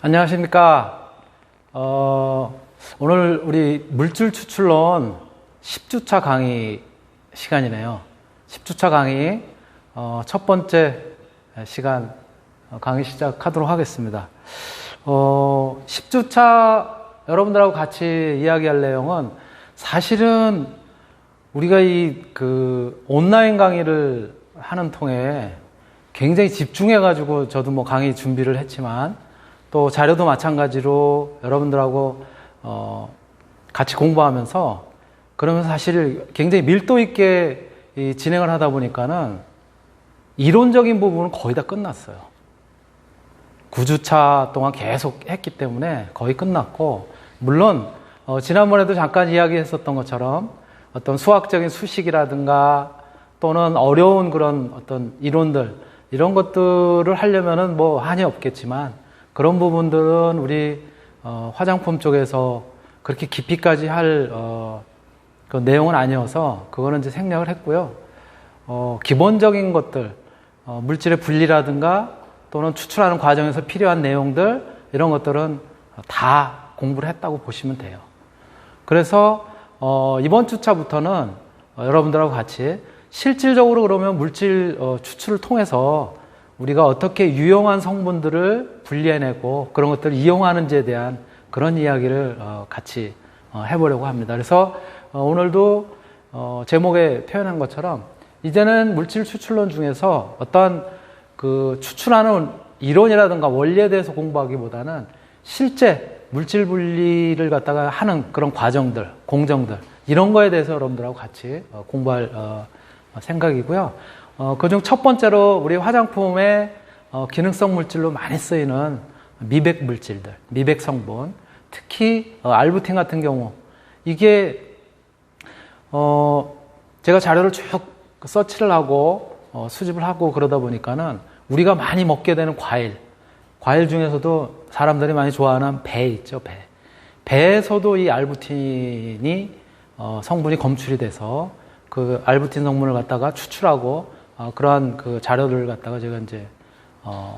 안녕하십니까. 오늘 우리 물질 추출론 10주차 강의 시간이네요. 10주차 강의 첫 번째 시간 강의 시작하도록 하겠습니다. 10주차 여러분들하고 같이 이야기할 내용은 사실은 우리가 온라인 강의를 하는 통에 굉장히 집중해가지고 저도 뭐 강의 준비를 했지만 또 자료도 마찬가지로 여러분들하고 같이 공부하면서 그러면서 사실 굉장히 밀도 있게 진행을 하다 보니까는 이론적인 부분은 거의 다 끝났어요. 9주차 동안 계속 했기 때문에 거의 끝났고, 물론 지난번에도 잠깐 이야기했었던 것처럼 어떤 수학적인 수식이라든가 또는 어려운 그런 어떤 이론들 이런 것들을 하려면은 뭐 한이 없겠지만 그런 부분들은 우리 화장품 쪽에서 그렇게 깊이까지 할 그 내용은 아니어서 그거는 이제 생략을 했고요. 기본적인 것들, 물질의 분리라든가 또는 추출하는 과정에서 필요한 내용들 이런 것들은 다 공부를 했다고 보시면 돼요. 그래서 이번 주차부터는 여러분들하고 같이 실질적으로 그러면 물질 추출을 통해서 우리가 어떻게 유용한 성분들을 분리해내고 그런 것들을 이용하는지에 대한 그런 이야기를 같이 해보려고 합니다. 그래서 오늘도 제목에 표현한 것처럼 이제는 물질 추출론 중에서 어떤 그 추출하는 이론이라든가 원리에 대해서 공부하기보다는 실제 물질 분리를 갖다가 하는 그런 과정들, 공정들 이런 거에 대해서 여러분들하고 같이 공부할 생각이고요. 그중 첫 번째로 우리 화장품의 기능성 물질로 많이 쓰이는 미백 물질들, 미백 성분, 특히 알부틴 같은 경우 이게 제가 자료를 쭉 서치를 하고 수집을 하고 그러다 보니까는 우리가 많이 먹게 되는 과일 중에서도 사람들이 많이 좋아하는 배 있죠, 배. 배에서도 이 알부틴이 성분이 검출이 돼서 그 알부틴 성분을 갖다가 추출하고 그러한 그 자료들을 갖다가 제가 이제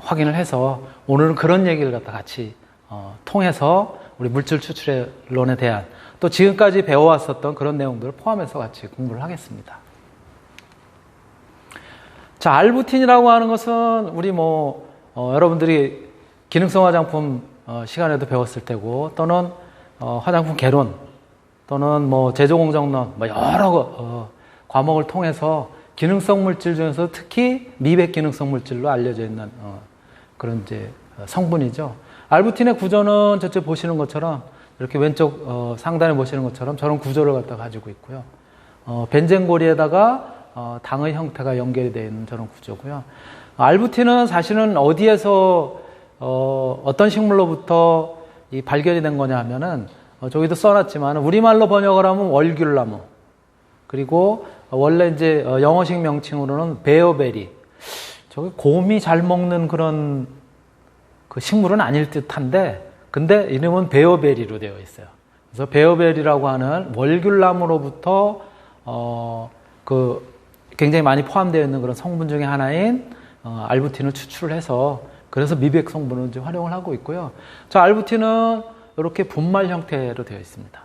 확인을 해서 오늘은 그런 얘기를 갖다 같이 통해서 우리 물질 추출론에 대한 또 지금까지 배워왔었던 그런 내용들을 포함해서 같이 공부를 하겠습니다. 자, 알부틴이라고 하는 것은 우리 여러분들이 기능성 화장품 시간에도 배웠을 테고 또는 화장품 개론 또는 제조공정론 여러 과목을 통해서 기능성 물질 중에서 특히 미백 기능성 물질로 알려져 있는 그런 이제 성분이죠. 알부틴의 구조는 저쪽 보시는 것처럼 이렇게 왼쪽 상단에 보시는 것처럼 저런 구조를 갖다 가지고 있고요. 벤젠고리에다가 당의 형태가 연결이 되어 있는 저런 구조고요. 알부틴은 사실은 어디에서 어떤 식물로부터 발견이 된 거냐 하면은 저기도 써놨지만 우리말로 번역을 하면 월귤나무, 그리고 원래 이제 영어식 명칭으로는 베어베리. 저기 곰이 잘 먹는 그런 그 식물은 아닐 듯한데, 근데 이름은 베어베리로 되어 있어요. 그래서 베어베리라고 하는 월귤나무로부터 굉장히 많이 포함되어 있는 그런 성분 중에 하나인 알부틴을 추출을 해서 그래서 미백 성분을 이제 활용을 하고 있고요. 저 알부틴은 이렇게 분말 형태로 되어 있습니다.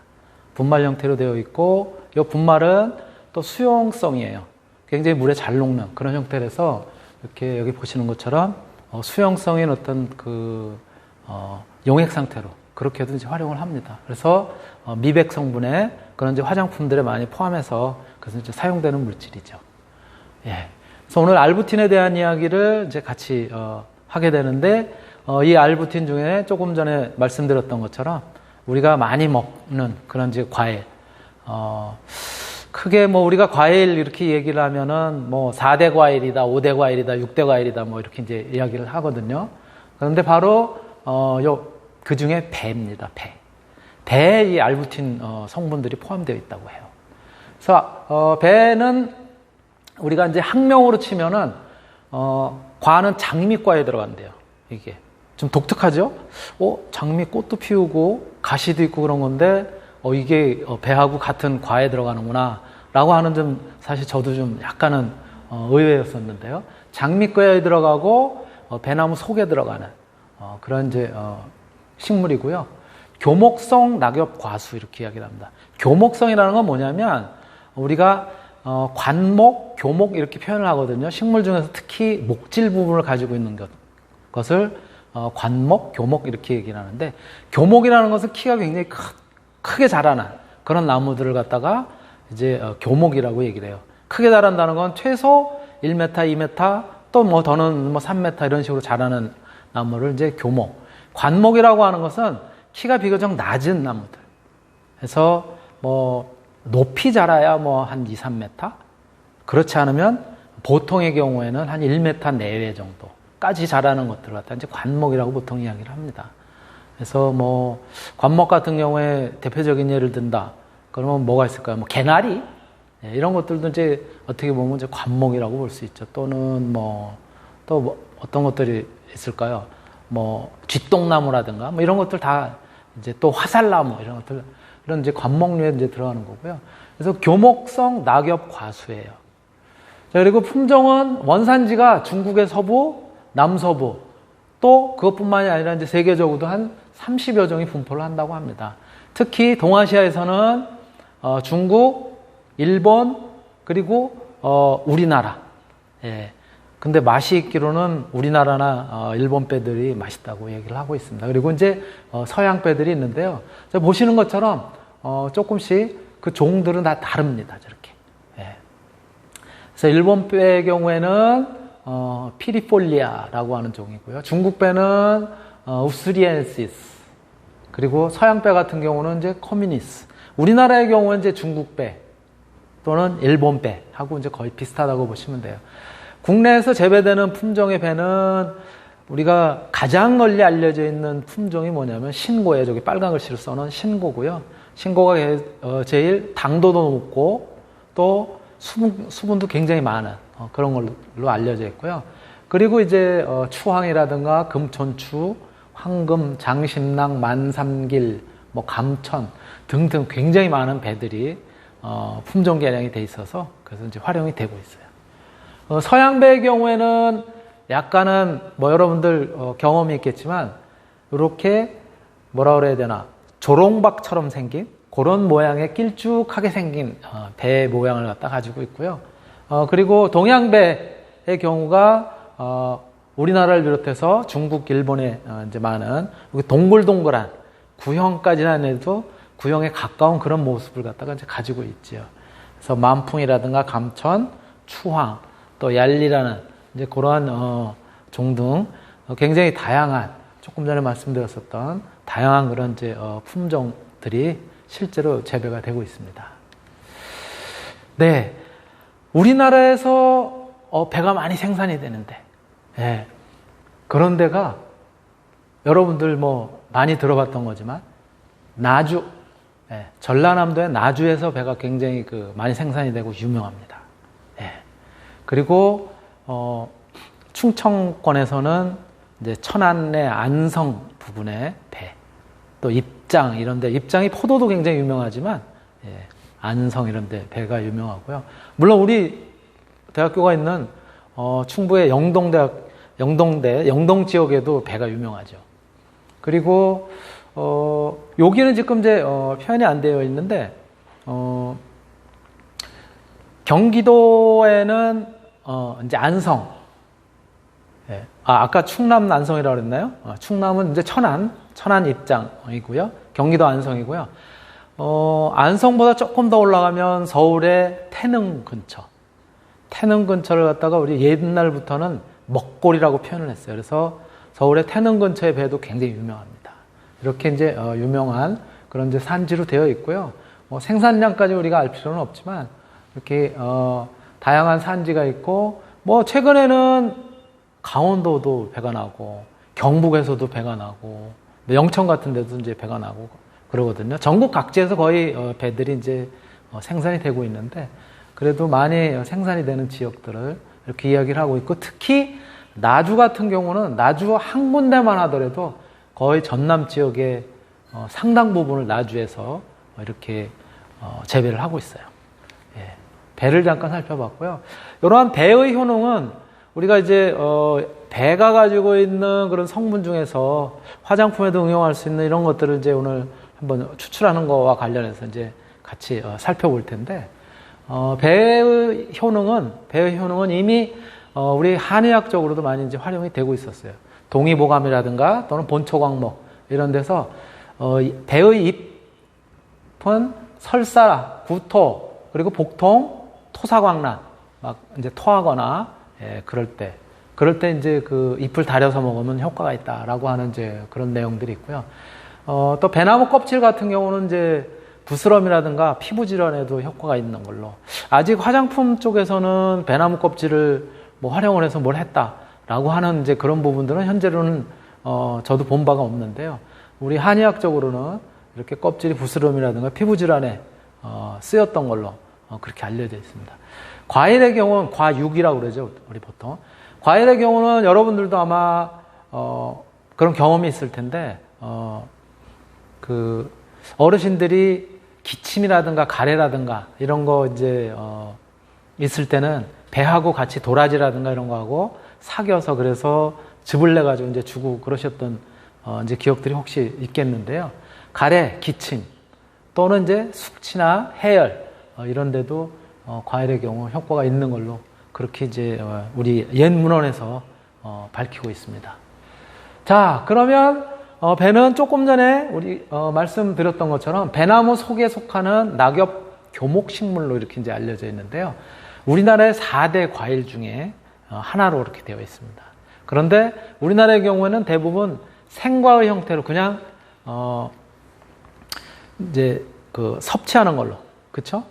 분말 형태로 되어 있고 이 분말은 또 수용성이에요. 굉장히 물에 잘 녹는 그런 형태라서 이렇게 여기 보시는 것처럼 수용성인 어떤 용액 상태로 그렇게도 이제 활용을 합니다. 그래서 미백 성분에 그런 이제 화장품들에 많이 포함해서 그래서 이제 사용되는 물질이죠. 예. 그래서 오늘 알부틴에 대한 이야기를 이제 같이 하게 되는데 이 알부틴 중에 조금 전에 말씀드렸던 것처럼 우리가 많이 먹는 그런 이제 과일, 크게 우리가 과일 이렇게 얘기를 하면은 4대 과일이다, 5대 과일이다, 6대 과일이다 이렇게 이제 이야기를 하거든요. 그런데 바로 그 중에 배입니다. 배에 이 알부틴 성분들이 포함되어 있다고 해요. 그래서 배는 우리가 이제 학명으로 치면은 과는 장미과에 들어간대요. 이게 좀 독특하죠? 장미 꽃도 피우고 가시도 있고 그런 건데 이게 배하고 같은 과에 들어가는구나 라고 하는 좀 사실 저도 좀 약간은 의외였었는데요. 장미과에 들어가고 배나무 속에 들어가는 그런 이제 식물이고요. 교목성 낙엽 과수 이렇게 이야기를 합니다. 교목성이라는 건 뭐냐면 우리가 관목, 교목 이렇게 표현을 하거든요. 식물 중에서 특히 목질 부분을 가지고 있는 것을 관목, 교목 이렇게 얘기를 하는데, 교목이라는 것은 키가 굉장히 크게 자라는 그런 나무들을 갖다가 이제 교목이라고 얘기를 해요. 크게 자란다는 건 최소 1m, 2m, 또 뭐 더는 뭐 3m 이런 식으로 자라는 나무를 이제 교목. 관목이라고 하는 것은 키가 비교적 낮은 나무들. 그래서 뭐 높이 자라야 뭐 한 2, 3m? 그렇지 않으면 보통의 경우에는 한 1m 내외 정도까지 자라는 것들을 갖다 이제 관목이라고 보통 이야기를 합니다. 그래서 뭐 관목 같은 경우에 대표적인 예를 든다. 그러면 뭐가 있을까요? 뭐 개나리? 네, 이런 것들도 이제 어떻게 보면 이제 관목이라고 볼 수 있죠. 또는 또 뭐 어떤 것들이 있을까요? 뭐 쥐똥나무라든가 뭐 이런 것들 다 이제 또 화살나무 이런 것들 이런 이제 관목류에 이제 들어가는 거고요. 그래서 교목성 낙엽 과수예요. 자, 그리고 품종은 원산지가 중국의 서부, 남서부 또 그것뿐만이 아니라 이제 세계적으로도 한 30여 종이 분포를 한다고 합니다. 특히 동아시아에서는 중국, 일본 그리고 우리나라. 예. 근데 맛이 있기로는 우리나라나 일본 배들이 맛있다고 얘기를 하고 있습니다. 그리고 이제 서양 배들이 있는데요. 보시는 것처럼 조금씩 그 종들은 다 다릅니다. 저렇게. 예. 그래서 일본 배의 경우에는 피리폴리아라고 하는 종이고요. 중국 배는 우스리엔시스. 그리고 서양 배 같은 경우는 이제 커뮤니스. 우리나라의 경우는 이제 중국 배 또는 일본 배하고 이제 거의 비슷하다고 보시면 돼요. 국내에서 재배되는 품종의 배는 우리가 가장 널리 알려져 있는 품종이 뭐냐면 신고예요. 저기 빨간 글씨로 써놓은 신고고요. 신고가 제일 당도도 높고 또 수분도 굉장히 많은 그런 걸로 알려져 있고요. 그리고 이제 추황이라든가 금촌추, 황금, 장신랑, 만삼길, 뭐 감천 등등 굉장히 많은 배들이 품종 개량이 돼 있어서 그래서 이제 활용이 되고 있어요. 서양배의 경우에는 약간은 뭐 여러분들 경험이 있겠지만 이렇게 뭐라 그래야 되나 조롱박처럼 생긴 그런 모양의 길쭉하게 생긴 배 모양을 갖다 가지고 있고요. 그리고 동양배의 경우가 우리나라를 비롯해서 중국, 일본에 이제 많은 동글동글한 구형까지는 아니어도 구형에 가까운 그런 모습을 갖다가 이제 가지고 있지요. 그래서 만풍이라든가 감천, 추황, 또 얄리라는 이제 그러한 종등 굉장히 다양한 조금 전에 말씀드렸었던 다양한 그런 이제 품종들이 실제로 재배가 되고 있습니다. 네, 우리나라에서 배가 많이 생산이 되는데, 예, 그런 데가 여러분들 뭐 많이 들어봤던 거지만 나주, 예, 전라남도의 나주에서 배가 굉장히 많이 생산이 되고 유명합니다. 예. 그리고 충청권에서는 이제 천안의 안성 부근의 배, 또 입장 이런데 입장이 포도도 굉장히 유명하지만 예, 안성 이런데 배가 유명하고요. 물론 우리 대학교가 있는 충북의 영동 지역에도 배가 유명하죠. 그리고 여기는 지금 이제 표현이 안 되어 있는데 경기도에는 이제 안성, 예. 아까 충남 안성이라고 그랬나요? 충남은 이제 천안 입장이고요. 경기도 안성이고요. 안성보다 조금 더 올라가면 서울의 태릉 근처를 갖다가 우리 옛날부터는 먹골이라고 표현을 했어요. 그래서 서울의 태릉 근처의 배도 굉장히 유명합니다. 이렇게 이제 유명한 그런 이제 산지로 되어 있고요. 생산량까지 우리가 알 필요는 없지만 이렇게 다양한 산지가 있고 뭐 최근에는 강원도도 배가 나고 경북에서도 배가 나고 영천 같은 데도 이제 배가 나고 그러거든요. 전국 각지에서 거의 배들이 이제 생산이 되고 있는데 그래도 많이 생산이 되는 지역들을 이렇게 이야기를 하고 있고 특히 나주 같은 경우는 나주 한 군데만 하더라도 거의 전남 지역의 상당 부분을 나주에서 이렇게 재배를 하고 있어요. 예, 배를 잠깐 살펴봤고요. 이러한 배의 효능은 우리가 이제 배가 가지고 있는 그런 성분 중에서 화장품에도 응용할 수 있는 이런 것들을 이제 오늘 한번 추출하는 거와 관련해서 이제 같이 살펴볼 텐데, 배의 효능은 이미 우리 한의학적으로도 많이 이제 활용이 되고 있었어요. 동의보감이라든가 또는 본초광목 이런 데서 배의 잎은 설사, 구토, 그리고 복통, 토사광란, 막 이제 토하거나 그럴 때 이제 그 잎을 다려서 먹으면 효과가 있다라고 하는 이제 그런 내용들이 있고요. 또 배나무 껍질 같은 경우는 이제 부스럼이라든가 피부 질환에도 효과가 있는 걸로, 아직 화장품 쪽에서는 배나무 껍질을 뭐 활용을 해서 뭘 했다라고 하는 이제 그런 부분들은 현재로는 저도 본 바가 없는데요. 우리 한의학적으로는 이렇게 껍질이 부스럼이라든가 피부 질환에 쓰였던 걸로 그렇게 알려져 있습니다. 과일의 경우는 과육이라고 그러죠, 우리 보통. 과일의 경우는 여러분들도 아마 그런 경험이 있을 텐데, 그 어르신들이 기침이라든가 가래라든가 이런 거 이제 있을 때는 배하고 같이 도라지라든가 이런 거하고 사겨서 그래서 즙을 내 가지고 이제 주고 그러셨던 이제 기억들이 혹시 있겠는데요. 가래, 기침 또는 이제 숙취나 해열 이런 데도 과일의 경우 효과가 있는 걸로 그렇게 이제 우리 옛 문헌에서 밝히고 있습니다. 자, 그러면 배는 조금 전에 우리 말씀드렸던 것처럼 배나무 속에 속하는 낙엽 교목식물로 이렇게 이제 알려져 있는데요. 우리나라의 4대 과일 중에 하나로 이렇게 되어 있습니다. 그런데 우리나라의 경우에는 대부분 생과의 형태로 그냥 이제 그 섭취하는 걸로, 그렇죠?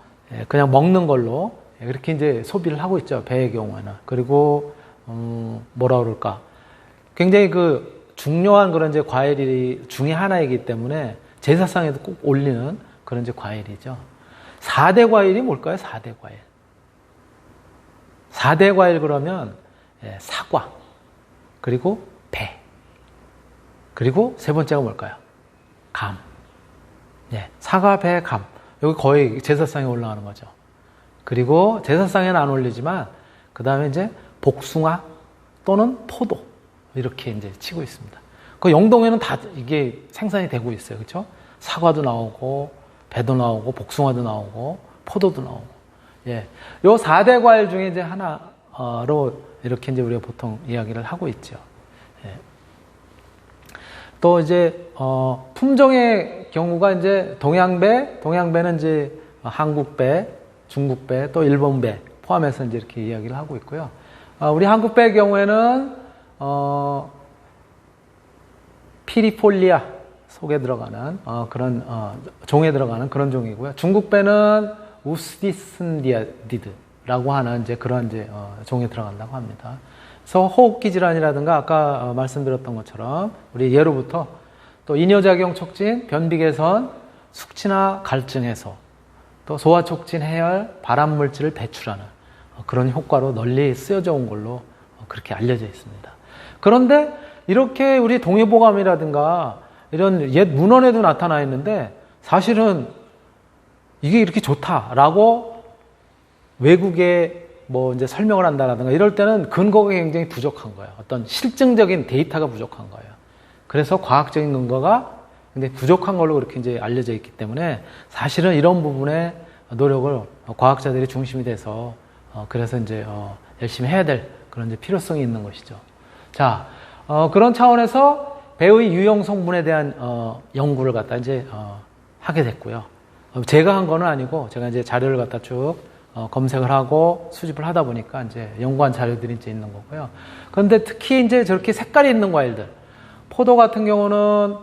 그냥 먹는 걸로 이렇게 이제 소비를 하고 있죠. 배의 경우에는. 그리고 뭐라 그럴까? 굉장히 그 중요한 그런 이제 과일이 중에 하나이기 때문에 제사상에도 꼭 올리는 그런 이제 과일이죠. 4대 과일이 뭘까요? 4대 과일. 4대 과일 그러면 사과, 그리고 배, 그리고 세 번째가 뭘까요? 감. 사과, 배, 감. 여기 거의 제사상에 올라가는 거죠. 그리고 제사상에는 안 올리지만 그 다음에 이제 복숭아 또는 포도 이렇게 이제 치고 있습니다. 그 영동에는 다 이게 생산이 되고 있어요, 그렇죠? 사과도 나오고 배도 나오고 복숭아도 나오고 포도도 나오고, 요 4대 과일 중에 이제 하나로 이렇게 이제 우리가 보통 이야기를 하고 있죠. 또 이제 품종의 경우가 이제 동양배는 이제 한국배, 중국배, 또 일본배 포함해서 이제 이렇게 이야기를 하고 있고요. 우리 한국배의 경우에는 피리폴리아 속에 들어가는 그런 종에 들어가는 그런 종이고요. 중국배는 우스디슨디아디드라고 하는 이제 그런 이제 종에 들어간다고 합니다. 그래서 호흡기 질환이라든가 아까 말씀드렸던 것처럼 우리 예로부터 또 이뇨작용 촉진, 변비 개선, 숙취나 갈증 해소, 또 소화 촉진, 해열, 발암 물질을 배출하는 그런 효과로 널리 쓰여져 온 걸로 그렇게 알려져 있습니다. 그런데 이렇게 우리 동의보감이라든가 이런 옛 문헌에도 나타나 있는데 사실은 이게 이렇게 좋다라고 외국에 뭐 이제 설명을 한다라든가 이럴 때는 근거가 굉장히 부족한 거예요. 어떤 실증적인 데이터가 부족한 거예요. 그래서 과학적인 근거가 굉장히 부족한 걸로 그렇게 이제 알려져 있기 때문에 사실은 이런 부분에 노력을 과학자들이 중심이 돼서 그래서 이제 열심히 해야 될 그런 이제 필요성이 있는 것이죠. 자, 그런 차원에서 배의 유용 성분에 대한 연구를 갖다 이제 하게 됐고요. 제가 한 거는 아니고 제가 이제 자료를 갖다 쭉 검색을 하고 수집을 하다 보니까 이제 연구한 자료들이 이제 있는 거고요. 그런데 특히 이제 저렇게 색깔이 있는 과일들, 포도 같은 경우는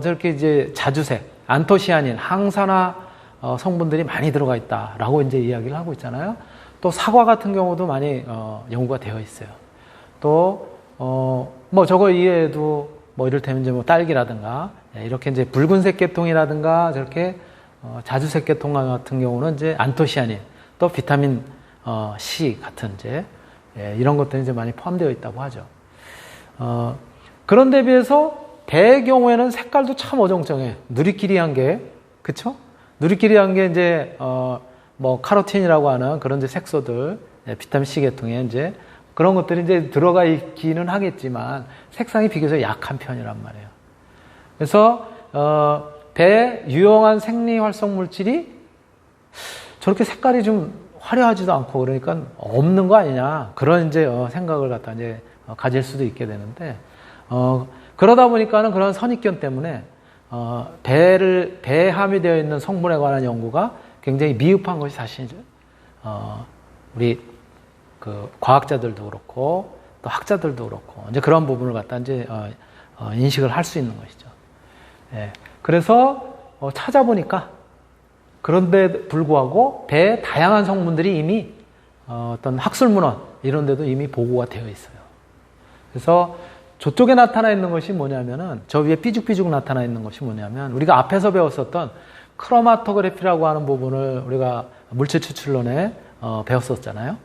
저렇게 이제 자주색, 안토시아닌, 항산화 성분들이 많이 들어가 있다라고 이제 이야기를 하고 있잖아요. 또 사과 같은 경우도 많이 연구가 되어 있어요. 또 뭐 저거 이외에도 뭐 이를테면 이제 뭐 딸기라든가 이렇게 이제 붉은색 계통이라든가 저렇게 자주색 계통 같은 경우는 이제 안토시아닌, 또 비타민 C 같은 이제 이런 것들이 이제 많이 포함되어 있다고 하죠. 그런데 비해서 배의 경우에는 색깔도 참 어정쩡해. 누리끼리한 게, 그쵸? 누리끼리한 게 이제 뭐 카로틴이라고 하는 그런 이제 색소들, 비타민 C 계통의 이제 그런 것들이 이제 들어가 있기는 하겠지만 색상이 비교적 약한 편이란 말이에요. 그래서 배에 유용한 생리활성 물질이 저렇게 색깔이 좀 화려하지도 않고 그러니까 없는 거 아니냐 그런 이제 생각을 갖다 이제 가질 수도 있게 되는데 그러다 보니까는 그런 선입견 때문에 배에 함유되어 있는 성분에 관한 연구가 굉장히 미흡한 것이 사실이죠. 우리 그 과학자들도 그렇고 또 학자들도 그렇고 이제 그런 부분을 갖다 이제 인식을 할 수 있는 것이죠. 예. 그래서 찾아보니까 그런데 불구하고 배에 다양한 성분들이 이미 어떤 학술문헌 이런 데도 이미 보고가 되어 있어요. 그래서 저쪽에 나타나 있는 것이 뭐냐면은 저 위에 삐죽삐죽 나타나 있는 것이 뭐냐면 우리가 앞에서 배웠었던 크로마토그래피라고 하는 부분을 우리가 물질 추출론에 배웠었잖아요.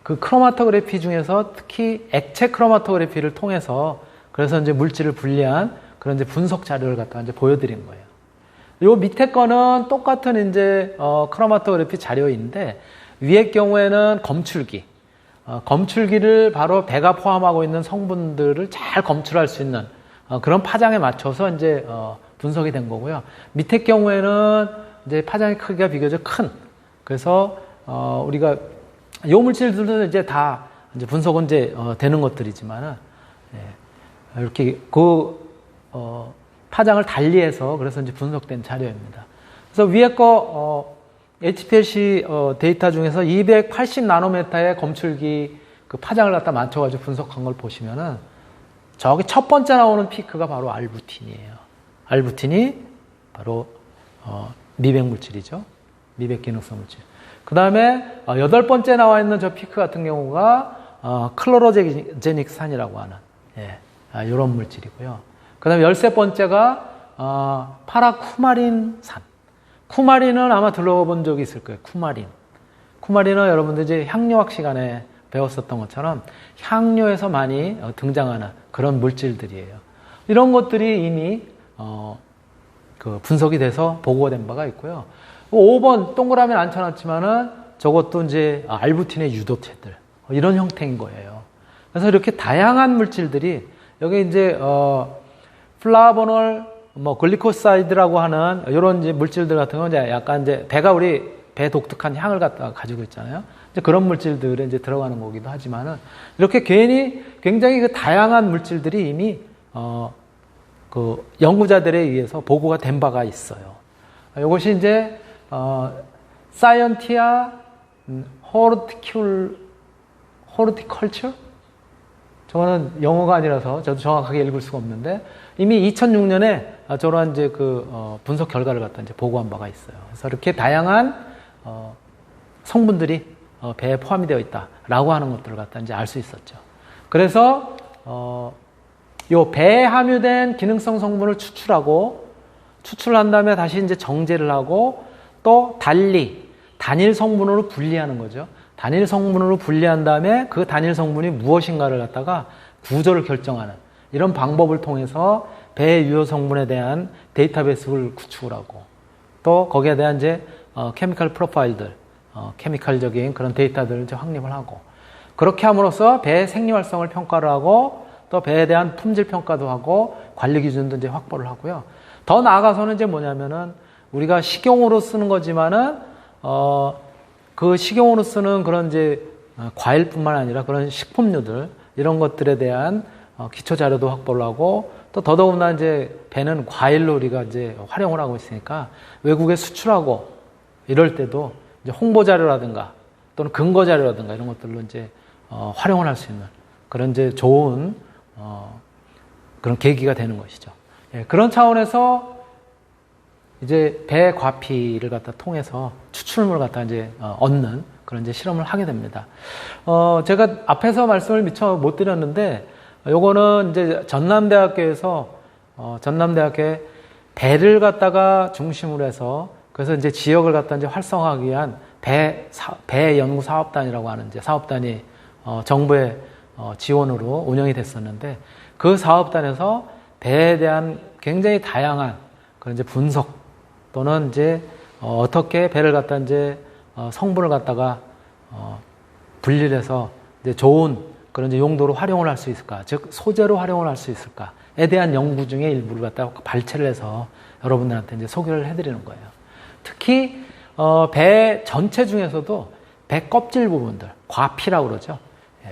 그 크로마토그래피 중에서 특히 액체 크로마토그래피를 통해서 그래서 이제 물질을 분리한 그런 이제 분석 자료를 갖다가 이제 보여드린 거예요. 요 밑에 거는 똑같은 이제 크로마토그래피 자료인데 위의 경우에는 검출기, 검출기를 바로 배가 포함하고 있는 성분들을 잘 검출할 수 있는 그런 파장에 맞춰서 이제 분석이 된 거고요. 밑에 경우에는 이제 파장의 크기가 비교적 큰, 그래서 우리가 요 물질들도 이제 다 이제 분석은 이제 되는 것들이지만은 이렇게 파장을 달리해서 그래서 이제 분석된 자료입니다. 그래서 위에 거 HPLC 데이터 중에서 280 나노미터의 검출기 그 파장을 갖다 맞춰가지고 분석한 걸 보시면은 저기 첫 번째 나오는 피크가 바로 알부틴이에요. 알부틴이 바로 미백 물질이죠. 미백 기능성 물질. 그 다음에 8번째 나와 있는 저 피크 같은 경우가 클로로제닉 산이라고 하는 이런 물질이고요. 그 다음에 13번째가 파라쿠마린 산. 쿠마린은 아마 들어본 적이 있을 거예요. 쿠마린은 여러분들 이제 향료학 시간에 배웠었던 것처럼 향료에서 많이 등장하는 그런 물질들이에요. 이런 것들이 이미 그 분석이 돼서 보고된 바가 있고요. 5번 동그라미는 안 쳐놨지만은 저것도 이제 알부틴의 유도체들 이런 형태인 거예요. 그래서 이렇게 다양한 물질들이 여기 이제 플라보놀, 글리코사이드라고 하는 이런 이제 물질들 같은 건 이제 약간 이제 우리 배 독특한 향을 가지고 있잖아요. 이제 그런 물질들에 이제 들어가는 거기도 하지만은 이렇게 굉장히 그 다양한 물질들이 이미 그 연구자들에 의해서 보고가 된 바가 있어요. 이것이 이제 사이언티아 호르티컬처? 저거는 영어가 아니라서 저도 정확하게 읽을 수가 없는데 이미 2006년에 저러한 이제 그 분석 결과를 갖다 이제 보고한 바가 있어요. 그래서 이렇게 다양한 성분들이 배에 포함이 되어 있다라고 하는 것들을 갖다 이제 알 수 있었죠. 그래서 요 배에 함유된 기능성 성분을 추출한 다음에 다시 이제 정제를 하고 또 단일 성분으로 분리하는 거죠. 단일 성분으로 분리한 다음에 그 단일 성분이 무엇인가를 갖다가 구조를 결정하는 이런 방법을 통해서 배의 유효 성분에 대한 데이터베이스를 구축을 하고 또 거기에 대한 이제 케미컬 프로파일들, 케미컬적인 그런 데이터들을 이제 확립을 하고 그렇게 함으로써 배의 생리 활성을 평가를 하고 또 배에 대한 품질 평가도 하고 관리 기준도 이제 확보를 하고요. 더 나아가서는 이제 뭐냐면은 우리가 식용으로 쓰는 거지만은 그 식용으로 쓰는 그런 이제 과일뿐만 아니라 그런 식품류들 이런 것들에 대한 기초 자료도 확보를 하고 또 더더군다나 이제 배는 과일로 우리가 이제 활용을 하고 있으니까 외국에 수출하고 이럴 때도 이제 홍보 자료라든가 또는 근거 자료라든가 이런 것들로 이제 활용을 할 수 있는 그런 이제 좋은 그런 계기가 되는 것이죠. 예, 그런 차원에서 이제 배 과피를 갖다 통해서 추출물을 갖다 이제 얻는 그런 이제 실험을 하게 됩니다. 제가 앞에서 말씀을 미처 못 드렸는데, 요거는 이제 전남대학교에서 전남대학교에 배를 갖다가 중심으로 해서 그래서 이제 지역을 갖다 이제 활성화하기 위한 배 연구 사업단이라고 하는 이제 사업단이 정부의 지원으로 운영이 됐었는데 그 사업단에서 배에 대한 굉장히 다양한 그런 이제 분석 또는 이제 어떻게 배를 갖다 이제 성분을 갖다가 분리를 해서 이제 좋은 그런 이제 용도로 활용을 할 수 있을까? 즉, 소재로 활용을 할 수 있을까에 대한 연구 중에 일부를 갖다가 발췌를 해서 여러분들한테 이제 소개를 해드리는 거예요. 특히, 배 전체 중에서도 배 껍질 부분들, 과피라고 그러죠.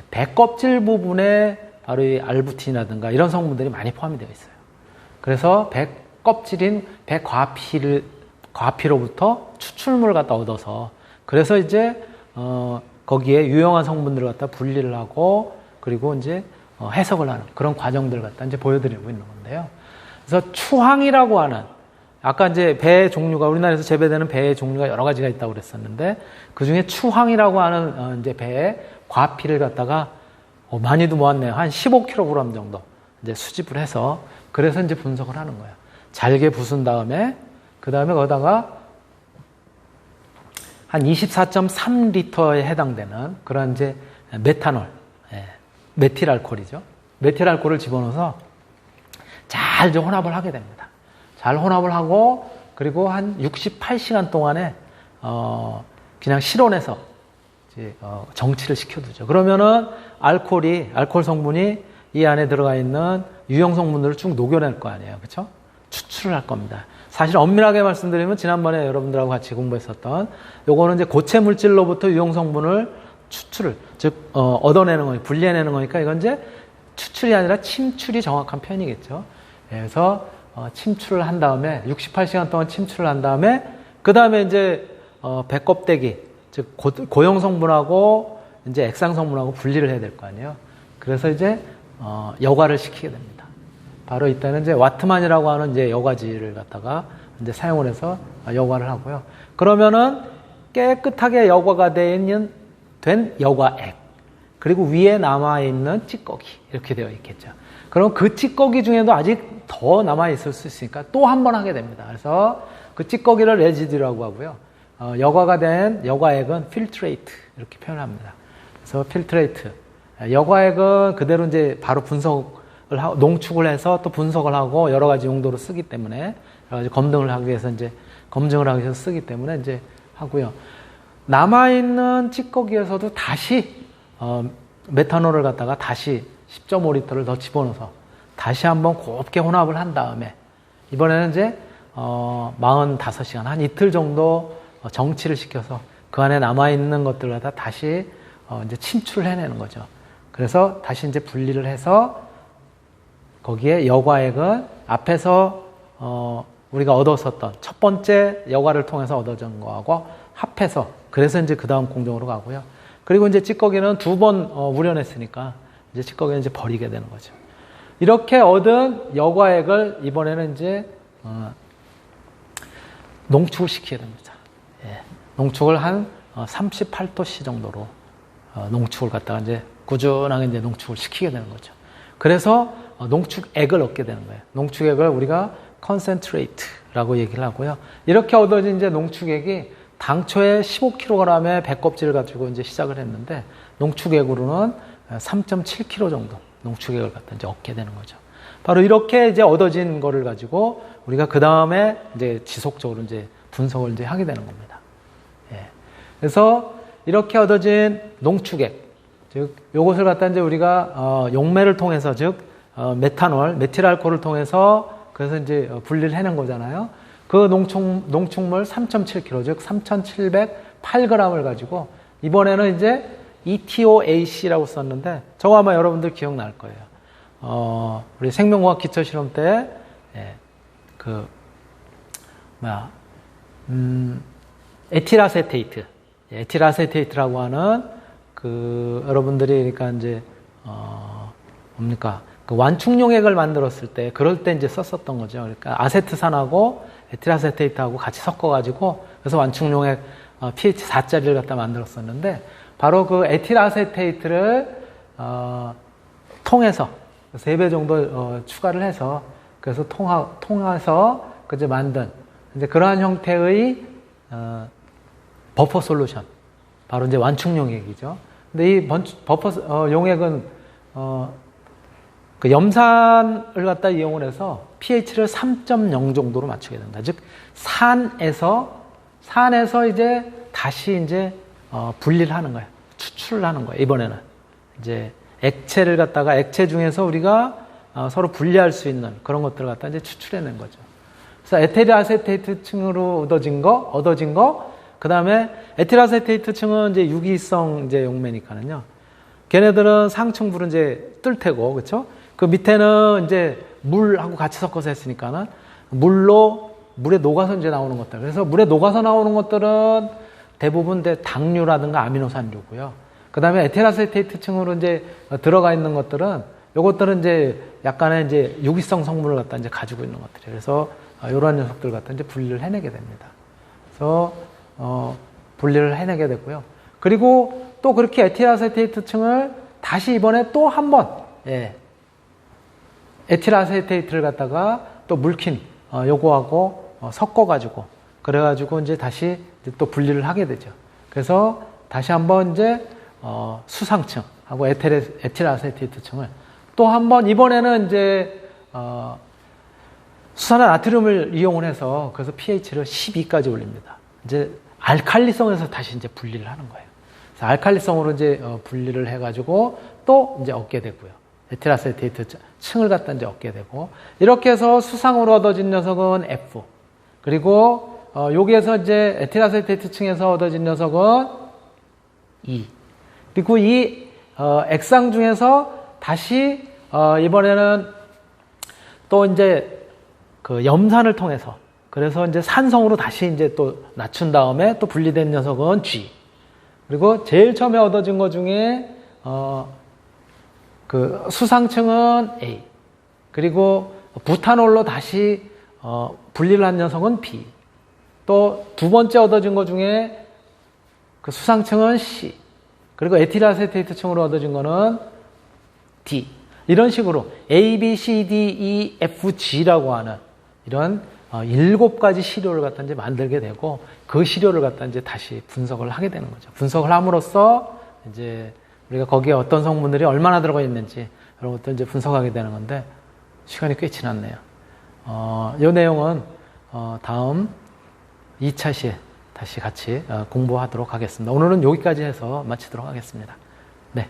배 껍질 부분에 바로 이 알부틴이라든가 이런 성분들이 많이 포함이 되어 있어요. 그래서 배 껍질인 배 과피로부터 추출물을 갖다 얻어서 그래서 이제 거기에 유용한 성분들을 갖다 분리를 하고 그리고 이제 해석을 하는 그런 과정들을 갖다 이제 보여드리고 있는 건데요. 그래서 추황이라고 하는 아까 이제 배 종류가 우리나라에서 재배되는 배의 종류가 여러 가지가 있다고 그랬었는데 그 중에 추황이라고 하는 이제 배의 과피를 갖다가 많이도 모았네요. 한 15kg 정도 이제 수집을 해서 그래서 이제 분석을 하는 거예요. 잘게 부순 다음에 그 다음에 거기다가 한 24.3리터에 해당되는 그런 이제 메탄올, 메틸알코올이죠. 메틸알코올을 집어넣어서 잘 이제 혼합을 하게 됩니다. 잘 혼합을 하고 그리고 한 68시간 동안에 그냥 실온에서 이제 정치를 시켜두죠. 그러면은 알코올 성분이 이 안에 들어가 있는 유형 성분들을 쭉 녹여낼 거 아니에요, 그렇죠? 추출을 할 겁니다. 사실 엄밀하게 말씀드리면 지난번에 여러분들하고 같이 공부했었던 요거는 이제 고체 물질로부터 유형 성분을 즉 얻어내는 거니까 분리해내는 거니까 이건 이제 추출이 아니라 침출이 정확한 표현이겠죠. 그래서 침출을 한 다음에 68시간 동안 침출을 한 다음에 그 다음에 이제 배껍데기 즉 고형 성분하고 이제 액상 성분하고 분리를 해야 될 거 아니에요. 그래서 이제 여과를 시키게 됩니다. 바로 이때는 이제 와트만이라고 하는 이제 여과지를 갖다가 이제 사용을 해서 여과를 하고요. 그러면은 깨끗하게 여과가 된 여과액 그리고 위에 남아 있는 찌꺼기 이렇게 되어 있겠죠. 그럼 그 찌꺼기 중에도 아직 더 남아 있을 수 있으니까 또 한 번 하게 됩니다. 그래서 그 찌꺼기를 레지듀라고 하고요. 여과가 된 여과액은 필트레이트 이렇게 표현합니다. 그래서 필트레이트 여과액은 그대로 이제 바로 농축을 해서 또 분석을 하고 여러 가지 용도로 쓰기 때문에 여러 가지 검증을 하기 위해서 쓰기 때문에 이제 하고요. 남아 있는 찌꺼기에서도 다시 메탄올을 갖다가 다시 10.5리터를 더 집어넣어서 다시 한번 곱게 혼합을 한 다음에 이번에는 이제 45시간 한 이틀 정도 정치를 시켜서 그 안에 남아 있는 것들을 갖다 다시 이제 침출을 해내는 거죠. 그래서 다시 이제 분리를 해서 거기에 여과액은 앞에서 우리가 얻었었던 첫 번째 여과를 통해서 얻어진 거하고 합해서 그래서 이제 그 다음 공정으로 가고요. 그리고 이제 찌꺼기는 2번 우려냈으니까 이제 찌꺼기는 이제 버리게 되는 거죠. 이렇게 얻은 여과액을 이번에는 이제 농축을 시키게 됩니다. 농축을 한 38도씨 정도로 농축을 갖다가 이제 꾸준하게 이제 농축을 시키게 되는 거죠. 그래서 농축액을 얻게 되는 거예요. 농축액을 우리가 concentrate라고 얘기를 하고요. 이렇게 얻어진 이제 농축액이 당초에 15kg의 배껍질을 가지고 이제 시작을 했는데 농축액으로는 3.7kg 정도 농축액을 갖다 이제 얻게 되는 거죠. 바로 이렇게 이제 얻어진 거를 가지고 우리가 그 다음에 이제 지속적으로 이제 분석을 이제 하게 되는 겁니다. 그래서 이렇게 얻어진 농축액, 즉 요것을 갖다 이제 우리가 용매를 통해서 즉 메탄올, 메틸알코올을 통해서 그래서 이제 분리를 해낸 거잖아요. 그 농축물 3.7kg, 즉 3,708g을 가지고 이번에는 이제 ETOAC라고 썼는데 저거 아마 여러분들 기억날 거예요. 우리 생명과학 기초 실험 때 에틸아세테이트라고 하는 여러분들이 그러니까 이제 그 완충용액을 만들었을 때 그럴 때 이제 썼었던 거죠. 그러니까 아세트산하고 에틸아세테이트하고 같이 섞어가지고 그래서 완충용액 pH 4짜리를 갖다 만들었었는데 바로 그 에틸아세테이트를 통해서 3배 정도 추가를 해서 그래서 통해서 그제 만든 이제 그러한 형태의 버퍼 솔루션 바로 이제 완충용액이죠. 근데 이 버퍼 용액은 그 염산을 갖다 이용을 해서 pH를 3.0 정도로 맞추게 된다. 즉 산에서 이제 다시 이제 분리를 하는 거예요. 추출을 하는 거예요. 이번에는 이제 액체를 갖다가 액체 중에서 우리가 서로 분리할 수 있는 그런 것들을 갖다 이제 추출해낸 거죠. 그래서 에틸아세테이트층으로 얻어진 거, 그 다음에 에틸아세테이트층은 이제 유기성 이제 용매니까는요. 걔네들은 상층물은 이제 뜰 테고, 그렇죠? 그 밑에는 이제 물하고 같이 섞어서 했으니까는 물에 녹아서 이제 나오는 것들. 그래서 물에 녹아서 나오는 것들은 대부분 당류라든가 아미노산류고요. 그 다음에 에틸아세테이트층으로 이제 들어가 있는 것들은 요것들은 이제 약간의 이제 유기성 성분을 갖다 이제 가지고 있는 것들이에요. 그래서 이러한 녀석들 갖다 이제 분리를 해내게 됩니다. 그래서 분리를 해내게 되고요. 그리고 또 그렇게 에틸아세테이트층을 다시 이번에 또 한 번, 에틸아세테이트를 갖다가 또 물킨 요거하고 섞어가지고 그래가지고 이제 다시 이제 또 분리를 하게 되죠. 그래서 다시 한번 이제 수상층하고 에틸아세테이트층을 또 한 번 이번에는 이제 수산화 나트륨을 이용을 해서 그래서 pH를 12까지 올립니다. 이제 알칼리성에서 다시 이제 분리를 하는 거예요. 그래서 알칼리성으로 이제 분리를 해가지고 또 이제 얻게 되고요. 에틸아세테이트층을 갖다 이제 얻게 되고 이렇게 해서 수상으로 얻어진 녀석은 F. 그리고 여기에서 이제 에틸아세테이트층에서 얻어진 녀석은 E. 그리고 이 액상 중에서 다시 이번에는 또 이제 그 염산을 통해서 그래서 이제 산성으로 다시 이제 또 낮춘 다음에 또 분리된 녀석은 G. 그리고 제일 처음에 얻어진 것 중에 그 수상층은 A. 그리고 부타놀로 다시 분리를 한 녀석은 B. 또 두 번째 얻어진 것 중에 그 수상층은 C. 그리고 에틸아세테이트층으로 얻어진 거는 D. 이런 식으로 A, B, C, D, E, F, G라고 하는 이런 7가지 시료를 갖다 이제 만들게 되고 그 시료를 갖다 이제 다시 분석을 하게 되는 거죠. 분석을 함으로써 이제 우리가 거기에 어떤 성분들이 얼마나 들어가 있는지 이런 것들 이제 분석하게 되는 건데 시간이 꽤 지났네요. 이 내용은 다음 2차 시에 다시 같이 공부하도록 하겠습니다. 오늘은 여기까지 해서 마치도록 하겠습니다. 네.